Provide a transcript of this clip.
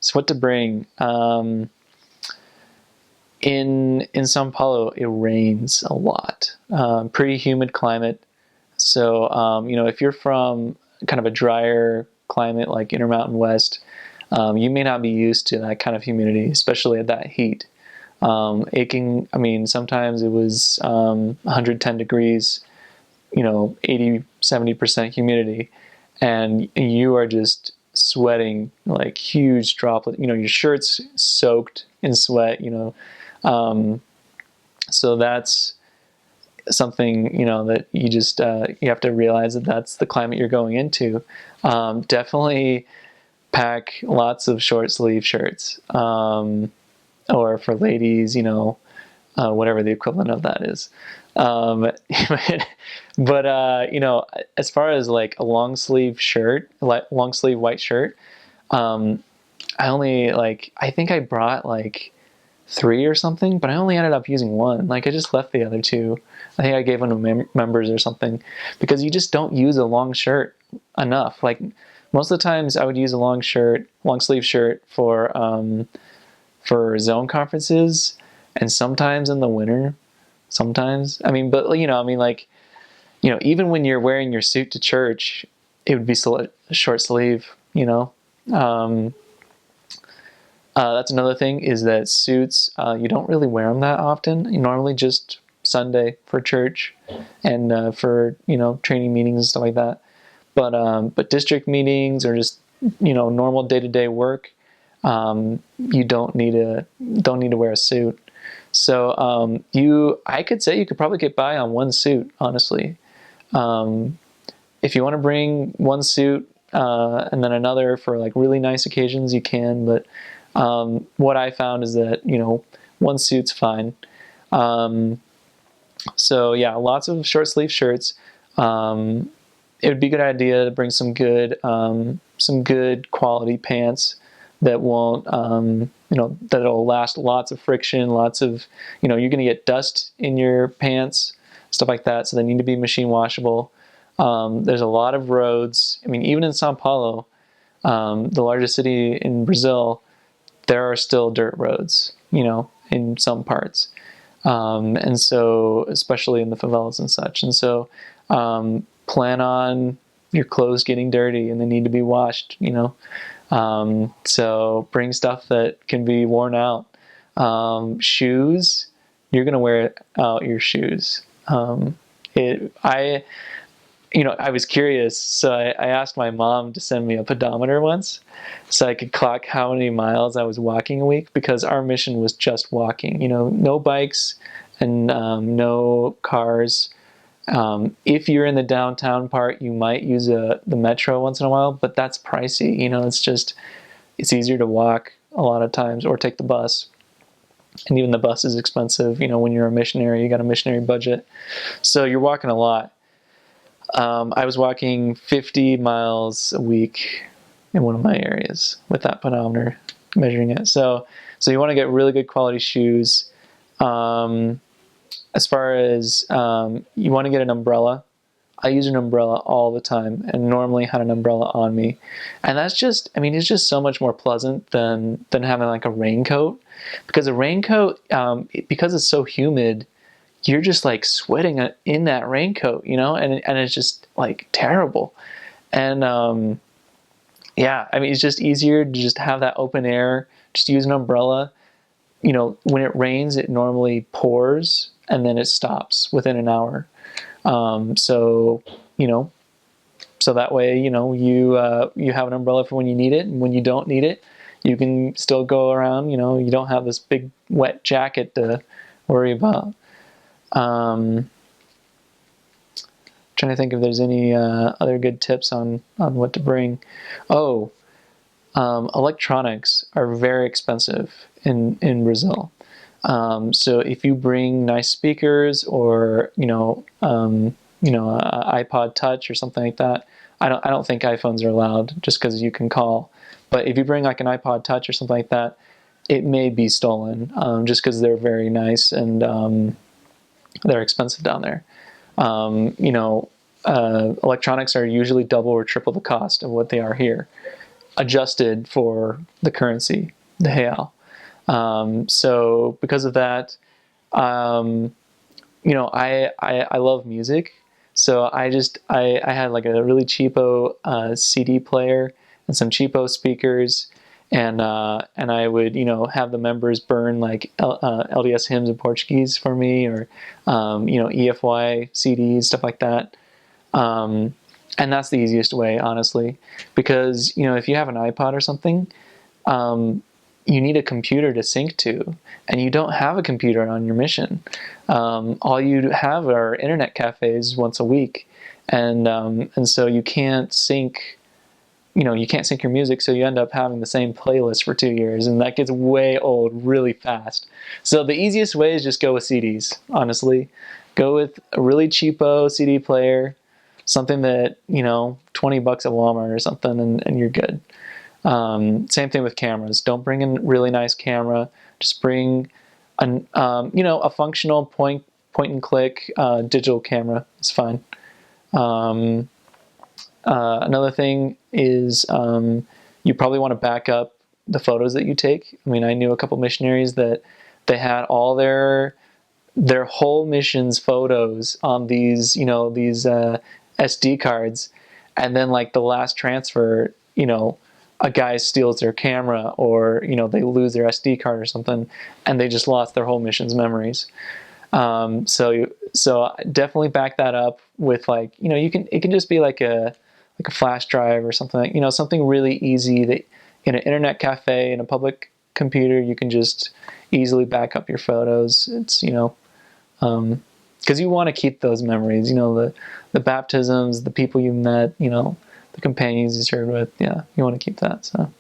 So what to bring? In Sao Paulo, it rains a lot. Pretty humid climate. So if you're from kind of a drier climate like Intermountain West, you may not be used to that kind of humidity, especially at that heat. Sometimes it was 110 degrees, 80, 70% humidity, and you are just sweating like huge droplets. Your shirt's soaked in sweat, so that's something, that you just, you have to realize that that's the climate you're going into. Definitely pack lots of short sleeve shirts, or for ladies, whatever the equivalent of that is. But as far as like a long sleeve shirt, like long sleeve white shirt, I think I brought like 3 or something, but I only ended up using one. Like I just left the other 2. I think I gave them to members or something, because you just don't use a long shirt enough. Like most of the times I would use a long sleeve shirt for zone conferences, and sometimes in the winter, even when you're wearing your suit to church, it would be still a short sleeve, that's another thing, is that suits, you don't really wear them that often. You normally just Sunday for church and for, training meetings and stuff like that. But district meetings or just, normal day-to-day work, you don't need to wear a suit. So I could say you could probably get by on one suit, honestly. If you want to bring one suit and then another for like really nice occasions, you can. But what I found is that one suit's fine. So yeah, lots of short sleeve shirts. It would be a good idea to bring some good quality pants that won't, that'll last lots of friction, lots of, you're going to get dust in your pants, stuff like that. So they need to be machine washable. There's a lot of roads. Even in Sao Paulo, the largest city in Brazil, there are still dirt roads, in some parts. And so, especially in the favelas and such. And so, plan on your clothes getting dirty and they need to be washed, So bring stuff that can be worn out. Shoes, you're going to wear out your shoes. I was curious, so I asked my mom to send me a pedometer once so I could clock how many miles I was walking a week, because our mission was just walking, no bikes and no cars. If you're in the downtown part, you might use the metro once in a while, but that's pricey. It's easier to walk a lot of times, or take the bus. And even the bus is expensive. When you're a missionary, you got a missionary budget. So you're walking a lot. I was walking 50 miles a week in one of my areas with that pedometer, measuring it. So you want to get really good quality shoes. As far as you want to get an umbrella, I use an umbrella all the time, and normally had an umbrella on me. And that's just, it's just so much more pleasant than having like a raincoat, because a raincoat, because it's so humid, you're just like sweating in that raincoat, and it's just like terrible. And it's just easier to just have that open air, just use an umbrella. When it rains, it normally pours and then it stops within an hour. So that way, you have an umbrella for when you need it, and when you don't need it, you can still go around, you don't have this big wet jacket to worry about. Trying to think if there's any other good tips on what to bring. Electronics are very expensive in Brazil. So if you bring nice speakers or an iPod Touch or something like that, I don't think iPhones are allowed, just because you can call. But if you bring like an iPod Touch or something like that, it may be stolen, just because they're very nice and they're expensive down there. Electronics are usually double or triple the cost of what they are here. adjusted for the currency, the real. So because of that, I love music. So I had like a really cheapo CD player and some cheapo speakers, and I would have the members burn like LDS hymns in Portuguese for me, or EFY CDs, stuff like that. And that's the easiest way, honestly, because if you have an iPod or something, you need a computer to sync to, and you don't have a computer on your mission. All you have are internet cafes once a week, and so you can't sync. You can't sync your music, so you end up having the same playlist for 2 years, and that gets way old really fast. So the easiest way is just go with CDs, honestly. Go with a really cheapo CD player, something that, $20 at Walmart or something, and you're good. Same thing with cameras. Don't bring in a really nice camera. Just bring a functional point and click digital camera. It's fine. Another thing is you probably want to back up the photos that you take. I mean, I knew a couple missionaries that they had all their whole mission's photos on these SD cards, and then like the last transfer, a guy steals their camera, or they lose their SD card or something, and they just lost their whole mission's memories. So definitely back that up with it can just be like a flash drive or something, something really easy that in an internet cafe, in a public computer, you can just easily back up your photos. It's because you want to keep those memories, the baptisms, the people you met, the companions you served with. Yeah, you want to keep that. So.